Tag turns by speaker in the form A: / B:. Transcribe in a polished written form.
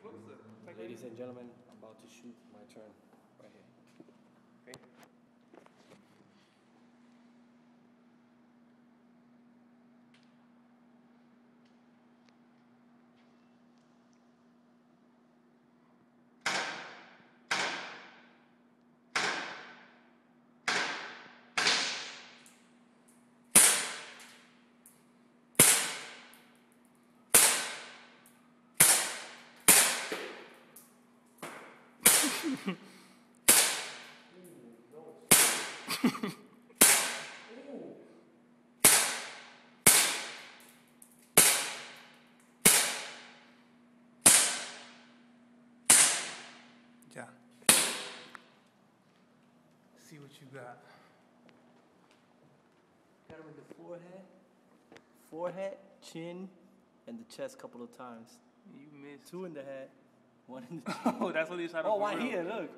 A: closer.
B: Ladies and gentlemen, I'm about to shoot my turn right here. Okay?
A: Yeah. See what you got.
B: Got him in the forehead, chin, and the chest a couple of times.
A: You missed.
B: 2 in the head, 1 in the chin.
A: Oh, that's what he shot.
B: Oh, right here, look.